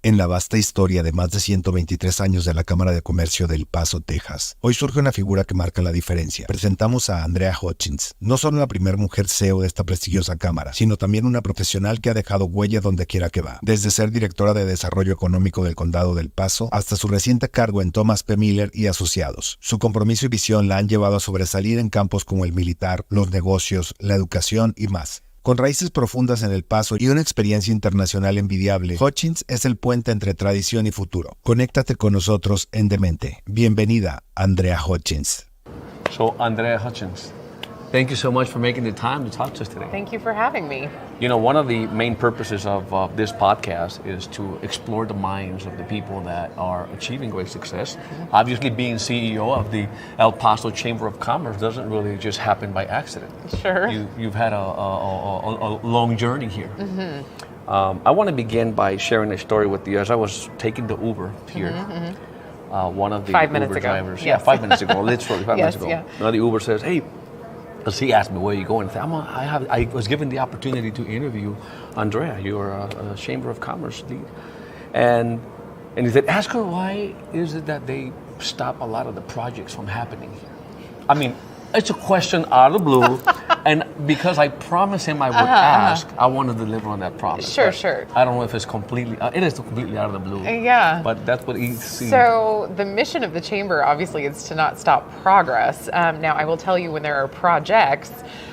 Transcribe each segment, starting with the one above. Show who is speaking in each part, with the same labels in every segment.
Speaker 1: En la vasta historia de más de 123 años de la Cámara de Comercio del Paso, Texas, hoy surge una figura que marca la diferencia. Presentamos a Andrea Hutchins, no solo la primera mujer CEO de esta prestigiosa cámara, sino también una profesional que ha dejado huella donde quiera que va. Desde ser directora de Desarrollo Económico del Condado del Paso, hasta su reciente cargo en Thomas P. Miller y Asociados. Su compromiso y visión la han llevado a sobresalir en campos como el militar, los negocios, la educación y más. Con raíces profundas en el Paso y una experiencia internacional envidiable, Hutchins es el puente entre tradición y futuro. Conéctate con nosotros en D Mente. Bienvenida, Andrea Hutchins.
Speaker 2: So, Andrea Hutchins, thank you so much for making the time to talk to us today.
Speaker 3: Thank you for having me.
Speaker 2: You know, one of the main purposes of this podcast is to explore the minds of the people that are achieving great success. Mm-hmm. Obviously, being CEO of the El Paso Chamber of Commerce doesn't really just happen by accident.
Speaker 3: Sure.
Speaker 2: You've had a long journey here.
Speaker 3: Mm-hmm.
Speaker 2: I want to begin by sharing a story with you. As I was taking the Uber here, one of the
Speaker 3: 5 minutes
Speaker 2: Uber
Speaker 3: ago.
Speaker 2: drivers,
Speaker 3: Yes.
Speaker 2: 5 minutes ago, literally 5 minutes ago,
Speaker 3: Yeah.
Speaker 2: one of the Uber says, "Hey," because he asked me, "Where are you going?" I was given the opportunity to interview Andrea. You're a Chamber of Commerce lead, and he said, "Ask her why is it that they stop a lot of the projects from happening here." I mean, it's a question out of the blue, and because I promised him I would ask, I want to deliver on that promise.
Speaker 3: Sure,
Speaker 2: But
Speaker 3: sure.
Speaker 2: I don't know if it's completely. It is completely out of the blue.
Speaker 3: Yeah.
Speaker 2: But that's what he sees.
Speaker 3: So the mission of the chamber obviously is to not stop progress. Now I will tell you when there are projects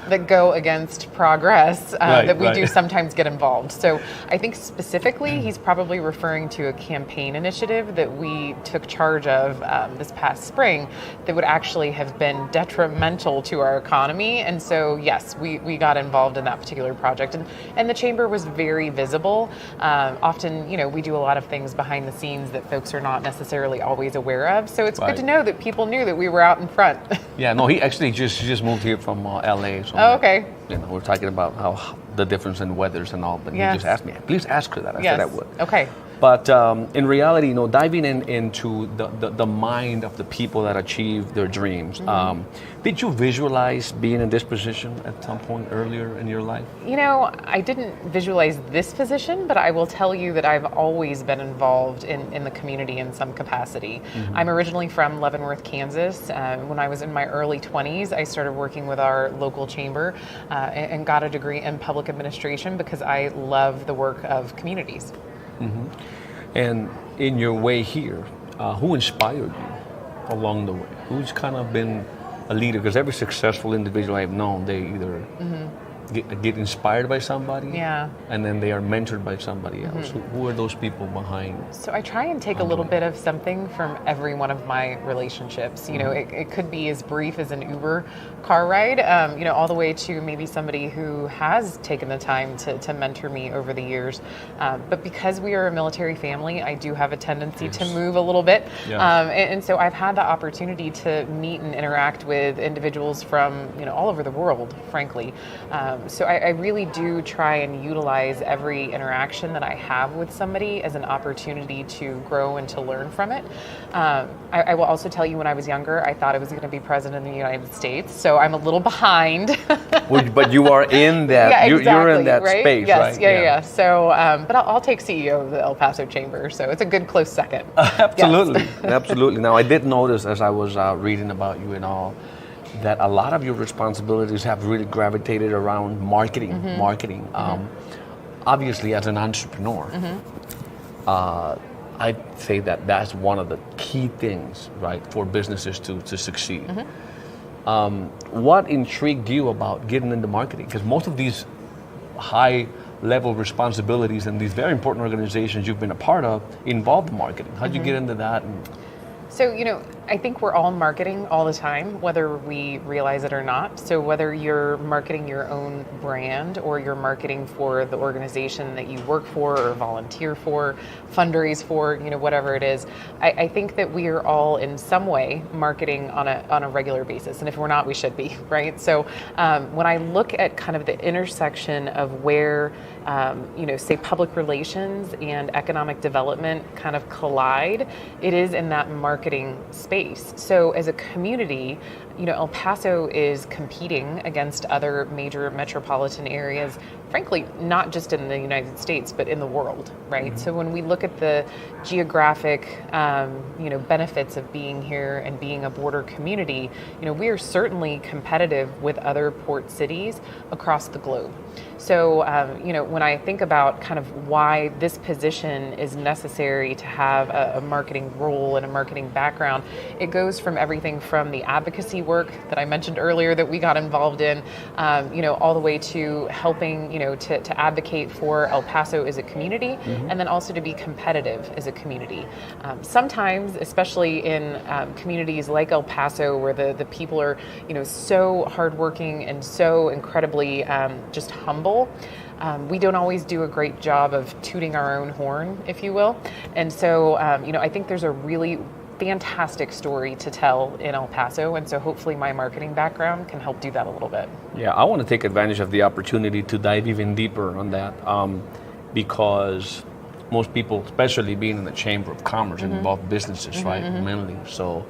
Speaker 3: that go against progress that we do sometimes get involved. So I think specifically he's probably referring to a campaign initiative that we took charge of this past spring that would actually have been detrimental to our economy. And so yes, we got involved in that particular project, and the chamber was very visible. Often, you know, we do a lot of things behind the scenes that folks are not necessarily always aware of. So it's good to know that people knew that we were out in front.
Speaker 2: Yeah, no, he actually just moved here from LA. So
Speaker 3: Oh, okay.
Speaker 2: You know, we're talking about how the difference in weathers and all, but he just asked me, please ask her that. I said I would.
Speaker 3: Okay.
Speaker 2: But in reality, you know, diving into the mind of the people that achieve their dreams, did you visualize being in this position at some point earlier in your life?
Speaker 3: You know, I didn't visualize this position, but I will tell you that I've always been involved in the community in some capacity. I'm originally from Leavenworth, Kansas. When I was in my early 20s, I started working with our local chamber and got a degree in public administration because I love the work of communities.
Speaker 2: And in your way here, who inspired you along the way? Who's kind of been a leader? Because every successful individual I've known, they either get inspired by somebody, and then they are mentored by somebody else. Who are those people behind?
Speaker 3: So I try and take a little bit of something from every one of my relationships. You know, it could be as brief as an Uber car ride, you know, all the way to maybe somebody who has taken the time to mentor me over the years. But because we are a military family, I do have a tendency to move a little bit. And so I've had the opportunity to meet and interact with individuals from, you know, all over the world, frankly. So I really do try and utilize every interaction that I have with somebody as an opportunity to grow and to learn from it. I will also tell you, when I was younger, I thought I was going to be president of the United States, so I'm a little behind.
Speaker 2: But you are in that, you're in that space,
Speaker 3: yes,
Speaker 2: right?
Speaker 3: Yeah. So, but I'll take CEO of the El Paso Chamber, so it's a good close second.
Speaker 2: Absolutely, absolutely. Now, I did notice as I was reading about you and all, that a lot of your responsibilities have really gravitated around marketing. Obviously, as an entrepreneur, I'd say that that's one of the key things, right, for businesses to succeed. What intrigued you about getting into marketing? Because most of these high-level responsibilities and these very important organizations you've been a part of involve marketing. How'd you get into that?
Speaker 3: So, you know, I think we're all marketing all the time, whether we realize it or not. So whether you're marketing your own brand or you're marketing for the organization that you work for or volunteer for, fundraise for, you know, whatever it is, I think that we are all in some way marketing on a regular basis. And if we're not, we should be, right? So when I look at kind of the intersection of where, you know, say public relations and economic development kind of collide, it is in that marketing space. So as a community, El Paso is competing against other major metropolitan areas, frankly, not just in the United States, but in the world, right? So when we look at the geographic, benefits of being here and being a border community, we are certainly competitive with other port cities across the globe. So, when I think about kind of why this position is necessary to have a marketing role and a marketing background, it goes from everything from the advocacy work that I mentioned earlier that we got involved in, all the way to helping, to advocate for El Paso as a community, and then also to be competitive as a community. Sometimes, especially in communities like El Paso, where the people are, so hardworking and so incredibly just humble, we don't always do a great job of tooting our own horn, if you will. And so, I think there's a really fantastic story to tell in El Paso, and so hopefully my marketing background can help do that a little bit.
Speaker 2: Yeah, I want to take advantage of the opportunity to dive even deeper on that, because most people, especially being in the Chamber of Commerce, involve businesses, right, mainly. So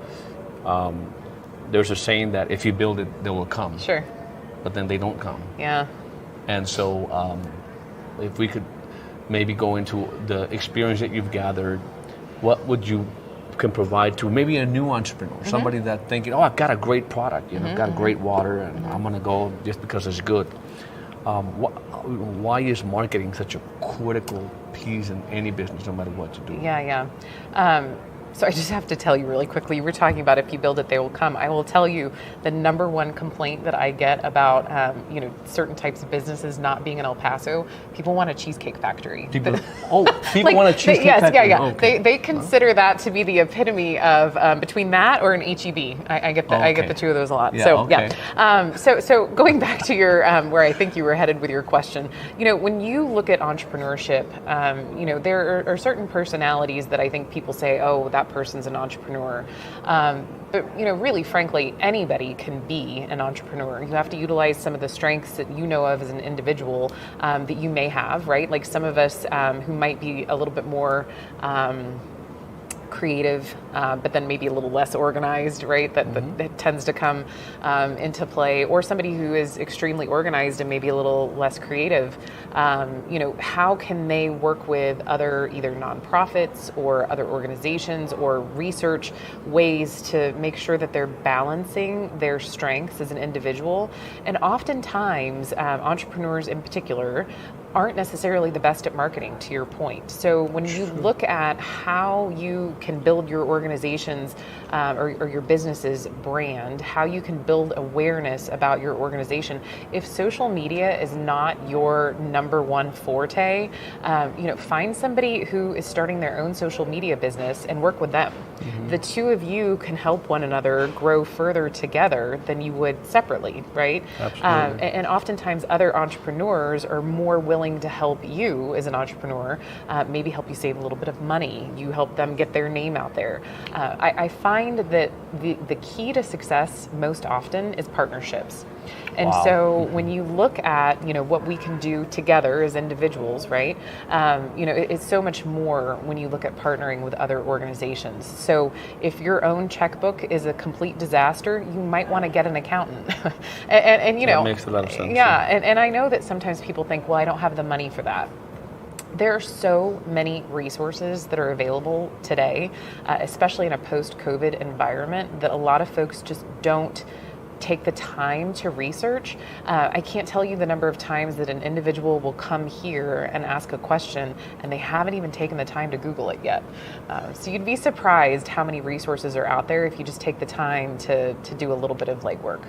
Speaker 2: there's a saying that if you build it, they will come.
Speaker 3: Sure.
Speaker 2: But then they don't come.
Speaker 3: Yeah.
Speaker 2: And so if we could maybe go into the experience that you've gathered, what would you can provide to maybe a new entrepreneur, somebody that thinking, I've got a great product, I've got a great water, and I'm going to go just because it's good. Why is marketing such a critical piece in any business, no matter what you do?
Speaker 3: Yeah. So I just have to tell you really quickly, you were talking about if you build it, they will come. I will tell you the number one complaint that I get about, certain types of businesses not being in El Paso, people want a cheesecake factory.
Speaker 2: People want a cheesecake factory?
Speaker 3: Yeah.
Speaker 2: Okay.
Speaker 3: They consider that to be the epitome of between that or an HEB. I get the two of those a lot. So going back to your where I think you were headed with your question, when you look at entrepreneurship, there are certain personalities that I think people say, oh, that person's an entrepreneur. But really, frankly, anybody can be an entrepreneur. You have to utilize some of the strengths that you know of as an individual that you may have, right? Like some of us who might be a little bit more creative, but then maybe a little less organized, right? That tends to come into play. Or somebody who is extremely organized and maybe a little less creative. How can they work with other either nonprofits or other organizations or research ways to make sure that they're balancing their strengths as an individual? And oftentimes, entrepreneurs in particular aren't necessarily the best at marketing, to your point. So when you look at how you can build your organization's or your business's brand, how you can build awareness about your organization, if social media is not your number one forte, find somebody who is starting their own social media business and work with them. The two of you can help one another grow further together than you would separately, right?
Speaker 2: Absolutely.
Speaker 3: And oftentimes other entrepreneurs are more willing to help you as an entrepreneur, maybe help you save a little bit of money. You help them get their name out there. I find that the key to success most often is partnerships. And so when you look at, what we can do together as individuals, right? It's so much more when you look at partnering with other organizations. So if your own checkbook is a complete disaster, you might want to get an accountant. and
Speaker 2: that makes a lot of sense.
Speaker 3: Yeah. And I know that sometimes people think, well, I don't have the money for that. There are so many resources that are available today, especially in a post-COVID environment, that a lot of folks just don't take the time to research. I can't tell you the number of times that an individual will come here and ask a question and they haven't even taken the time to Google it yet. So you'd be surprised how many resources are out there if you just take the time to do a little bit of legwork.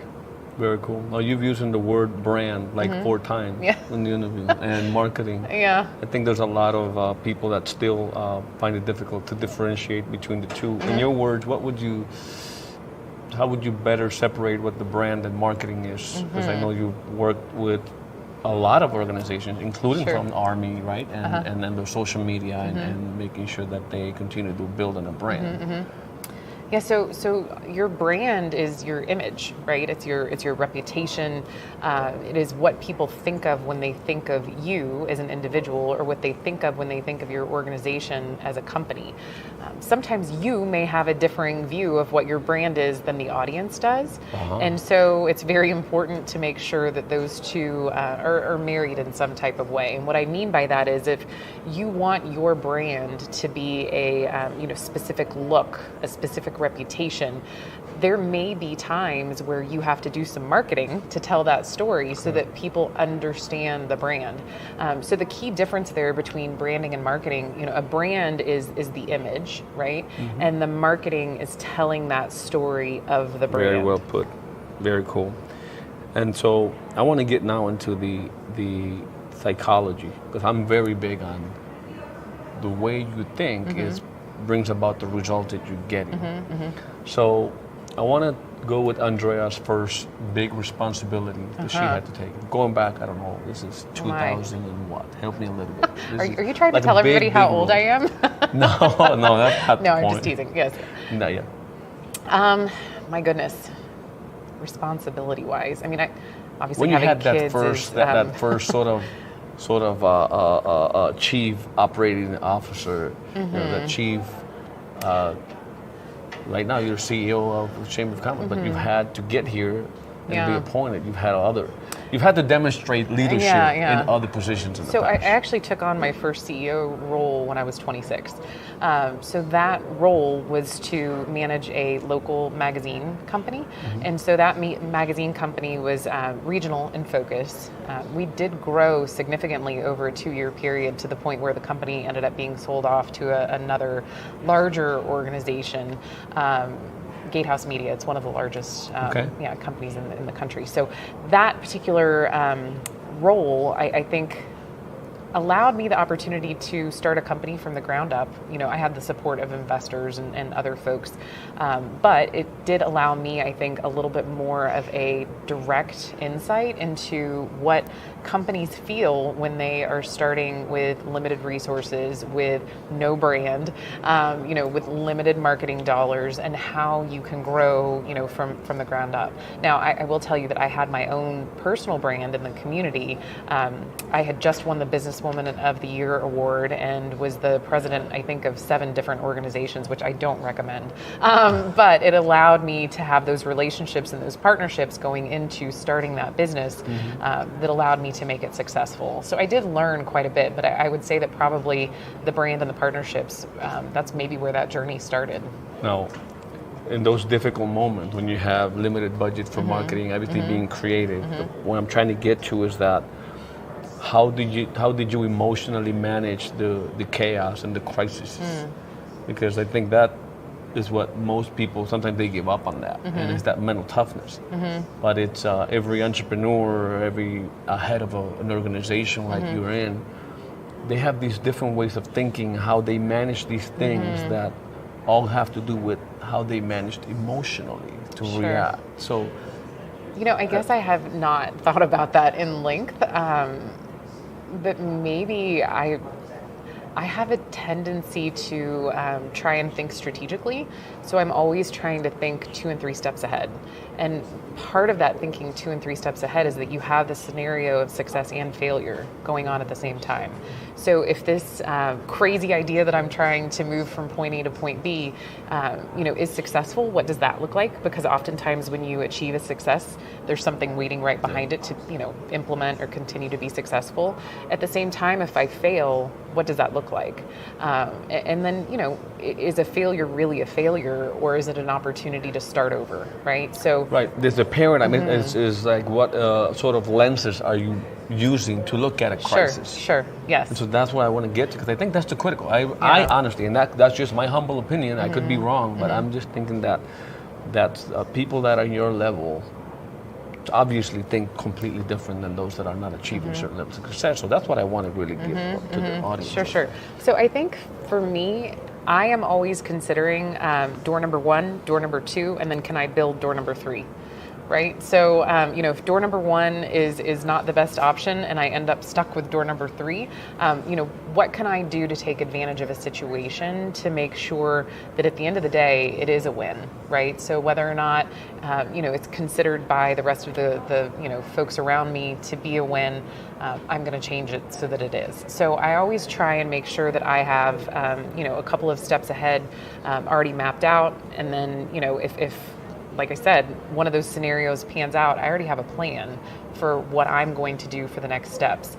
Speaker 2: Very cool. Now you've used the word brand like 4 times in the interview, and marketing.
Speaker 3: Yeah.
Speaker 2: I think there's a lot of people that still find it difficult to differentiate between the two. In your words, how would you better separate what the brand and marketing is? Because I know you've worked with a lot of organizations, including from the Army, right? And then the social media and making sure that they continue to build on a brand.
Speaker 3: Yeah, so your brand is your image, right? It's your reputation. It is what people think of when they think of you as an individual, or what they think of when they think of your organization as a company. Sometimes you may have a differing view of what your brand is than the audience does, and so it's very important to make sure that those two are married in some type of way. And what I mean by that is, if you want your brand to be a specific look, a specific reputation, there may be times where you have to do some marketing to tell that story so that people understand the brand. So the key difference there between branding and marketing, a brand is the image, right? And the marketing is telling that story of the brand.
Speaker 2: Very well put. Very cool. And so I want to get now into the psychology, because I'm very big on the way you think brings about the result that you're getting. So I want to go with Andrea's first big responsibility that she had to take. Going back, I don't know, this is 2000 and what? Help me a little bit.
Speaker 3: Are you trying to tell everybody how old I am?
Speaker 2: No, that's not
Speaker 3: No,
Speaker 2: the
Speaker 3: I'm
Speaker 2: point.
Speaker 3: just teasing. Yes.
Speaker 2: No, yeah.
Speaker 3: My goodness, responsibility-wise. I mean, I obviously
Speaker 2: When you
Speaker 3: having
Speaker 2: had
Speaker 3: kids
Speaker 2: that first sort of chief operating officer, the chief. Right now, you're CEO of the Chamber of Commerce, but you've had to get here and be appointed. You've had to demonstrate leadership in other positions in the
Speaker 3: So I
Speaker 2: past.
Speaker 3: actually took on my first CEO role when I was 26. So that role was to manage a local magazine company. And so that magazine company was regional in focus. We did grow significantly over a 2-year period, to the point where the company ended up being sold off to another larger organization. Gatehouse Media. It's one of the largest companies in the country. So that particular role, I think, allowed me the opportunity to start a company from the ground up. I had the support of investors and other folks, but it did allow me, I think, a little bit more of a direct insight into what companies feel when they are starting with limited resources, with no brand, with limited marketing dollars, and how you can grow, from the ground up. Now, I will tell you that I had my own personal brand in the community. I had just won the Businesswoman of the Year award and was the president, I think, of 7 different organizations, which I don't recommend. But it allowed me to have those relationships and those partnerships going into starting that business that allowed me to make it successful. So I did learn quite a bit, but I would say that probably the brand and the partnerships, that's maybe where that journey started.
Speaker 2: Now, in those difficult moments when you have limited budget for marketing, everything being creative, what I'm trying to get to is that how did you emotionally manage the chaos and the crises? Because I think that is what most people, sometimes they give up on that, and it's that mental toughness. But it's every entrepreneur, every head of an organization like you're in, they have these different ways of thinking, how they manage these things that all have to do with how they managed emotionally to react. So,
Speaker 3: I guess I have not thought about that in length. But maybe I have a tendency to try and think strategically. So I'm always trying to think 2 and 3 steps ahead. And part of that thinking 2 and 3 steps ahead is that you have the scenario of success and failure going on at the same time. So if this crazy idea that I'm trying to move from point A to point B, is successful, what does that look like? Because oftentimes when you achieve a success, there's something waiting right behind it to, implement or continue to be successful. At the same time, if I fail, what does that look like? And then, is a failure really a failure, or is it an opportunity to start over, right? So
Speaker 2: right, there's a paradigm. Is like what sort of lenses are you using to look at a crisis?
Speaker 3: Sure, yes.
Speaker 2: And so that's what I want to get to, because I think that's the critical. I honestly, and that's just my humble opinion. I could be wrong, but I'm just thinking that people that are your level obviously think completely different than those that are not achieving certain levels of success. So that's what I want to really give to the audience.
Speaker 3: Sure. So I think for me, I am always considering door number 1, door number 2, and then can I build door number 3? right? So, if door number 1 is not the best option and I end up stuck with door number 3, what can I do to take advantage of a situation to make sure that at the end of the day, it is a win, right? So whether or not, it's considered by the rest of the folks around me to be a win, I'm going to change it so that it is. So I always try and make sure that I have, a couple of steps ahead already mapped out. And then, if like I said, one of those scenarios pans out, I already have a plan for what I'm going to do for the next steps.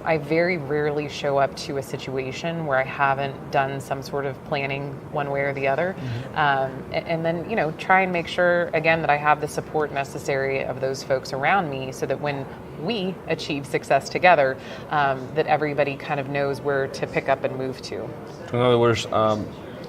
Speaker 3: I very rarely show up to a situation where I haven't done some sort of planning one way or the other. And then, try and make sure, again, that I have the support necessary of those folks around me so that when we achieve success together, that everybody kind of knows where to pick up and move to.
Speaker 2: In other words,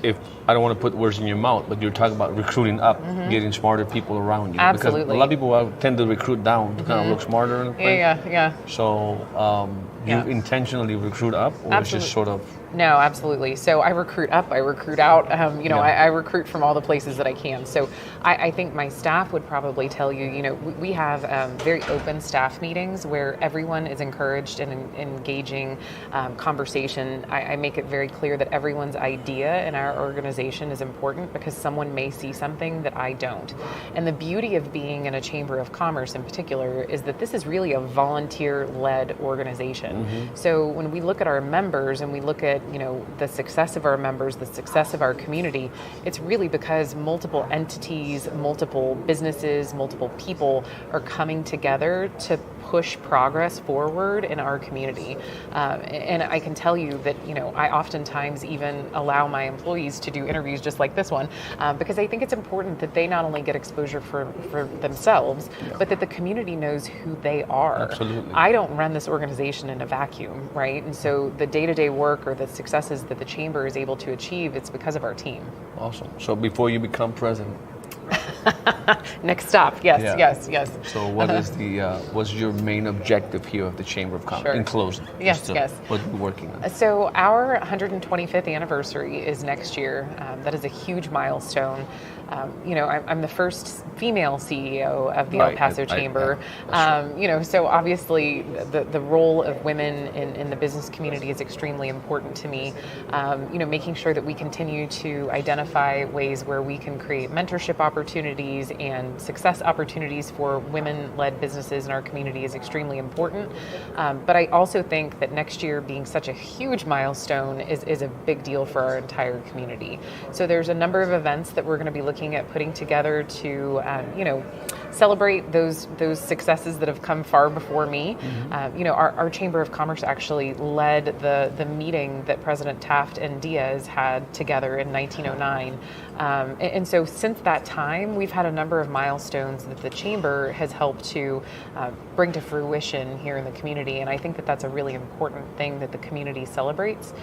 Speaker 2: if I don't want to put words in your mouth, but you're talking about recruiting up, getting smarter people around you.
Speaker 3: Absolutely.
Speaker 2: Because a lot of people tend to recruit down to kind of look smarter in a place.
Speaker 3: Yeah.
Speaker 2: So you intentionally recruit up, or it's just sort of...
Speaker 3: No, absolutely. So I recruit up, I recruit out, I recruit from all the places that I can. So I think my staff would probably tell you, we have very open staff meetings where everyone is encouraged in an engaging conversation. I make it very clear that everyone's idea in our organization is important because someone may see something that I don't. And the beauty of being in a chamber of commerce in particular is that this is really a volunteer-led organization. So when we look at our members and we look at the success of our members, the success of our community, it's really because multiple entities, multiple businesses, multiple people are coming together to push progress forward in our community. And I can tell you that, I oftentimes even allow my employees to do interviews just like this one, because I think it's important that they not only get exposure for themselves, but that the community knows who they are.
Speaker 2: Absolutely.
Speaker 3: I don't run this organization in a vacuum, right? And so the day-to-day work or the successes that the chamber is able to achieve, it's because of our team.
Speaker 2: Awesome. So before you become president,
Speaker 3: next stop, yes.
Speaker 2: So what is what's your main objective here of the Chamber of Commerce?
Speaker 3: Sure.
Speaker 2: In closing,
Speaker 3: Yes.
Speaker 2: What are you working on?
Speaker 3: So our 125th anniversary is next year. That is a huge milestone. I'm the first female CEO of the El Paso Chamber. So obviously the role of women in the business community is extremely important to me. Making sure that we continue to identify ways where we can create mentorship opportunities and success opportunities for women-led businesses in our community is extremely important. But I also think that next year being such a huge milestone is a big deal for our entire community. So there's a number of events that we're going to be looking at putting together to, celebrate those successes that have come far before me. Our Chamber of Commerce actually led the meeting that President Taft and Diaz had together in 1909. And so since that time, we've had a number of milestones that the Chamber has helped to bring to fruition here in the community. And I think that that's a really important thing that the community celebrates.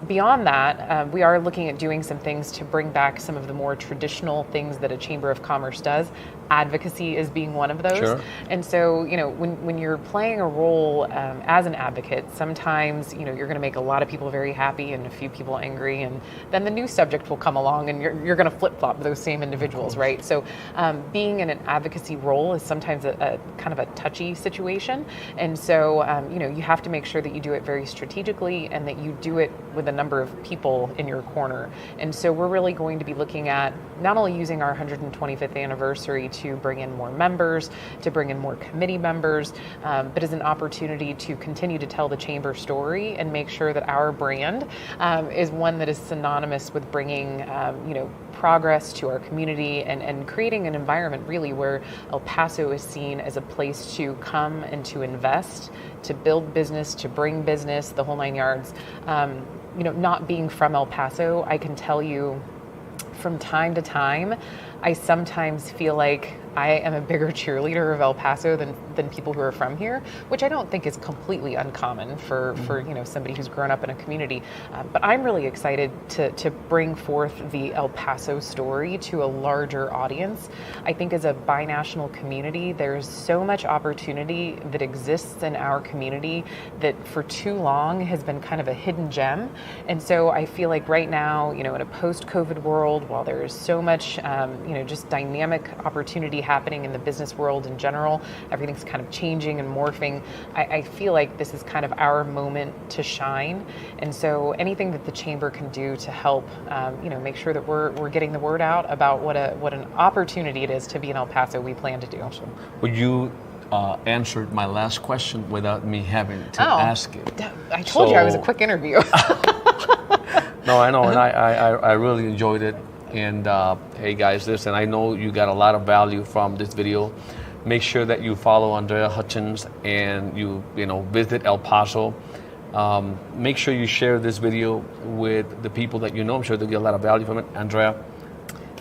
Speaker 3: Beyond that, we are looking at doing some things to bring back some of the more traditional things that a Chamber of Commerce does. Advocacy is being one of those.
Speaker 2: Sure.
Speaker 3: And so, when you're playing a role as an advocate, sometimes, you're going to make a lot of people very happy and a few people angry, and then the new subject will come along and you're going to flip-flop those same individuals, right? So being in an advocacy role is sometimes a kind of a touchy situation. And so, you have to make sure that you do it very strategically and that you do it with a number of people in your corner. And so we're really going to be looking at not only using our 125th anniversary to bring in more members, to bring in more committee members, but as an opportunity to continue to tell the Chamber story and make sure that our brand is one that is synonymous with bringing, progress to our community and creating an environment really where El Paso is seen as a place to come and to invest, to build business, to bring business, the whole 9 yards. Not being from El Paso, I can tell you from time to time, I sometimes feel like I am a bigger cheerleader of El Paso than people who are from here, which I don't think is completely uncommon for somebody who's grown up in a community. But I'm really excited to bring forth the El Paso story to a larger audience. I think as a binational community, there's so much opportunity that exists in our community that for too long has been kind of a hidden gem. And so I feel like right now, in a post-COVID world, while there is so much, just dynamic opportunity happening in the business world in general. Everything's kind of changing and morphing. I feel like this is kind of our moment to shine. And so anything that the Chamber can do to help, make sure that we're getting the word out about what an opportunity it is to be in El Paso, we plan to do.
Speaker 2: Awesome. Would you answered my last question without me having to ask it?
Speaker 3: I told you I was a quick interview.
Speaker 2: No, I know, and I really enjoyed it. And hey guys, listen, I know you got a lot of value from this video. Make sure that you follow Andrea Hutchins and you visit El Paso. Make sure you share this video with the people that you know. I'm sure they'll get a lot of value from it. Andrea,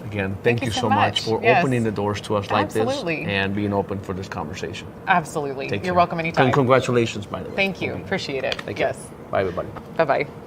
Speaker 2: again, thank you so much for opening the doors to us like this and being open for this conversation.
Speaker 3: Absolutely. You're welcome anytime.
Speaker 2: And congratulations, by the way.
Speaker 3: Thank you. Appreciate it.
Speaker 2: Thank you. Bye, everybody.
Speaker 3: Bye-bye.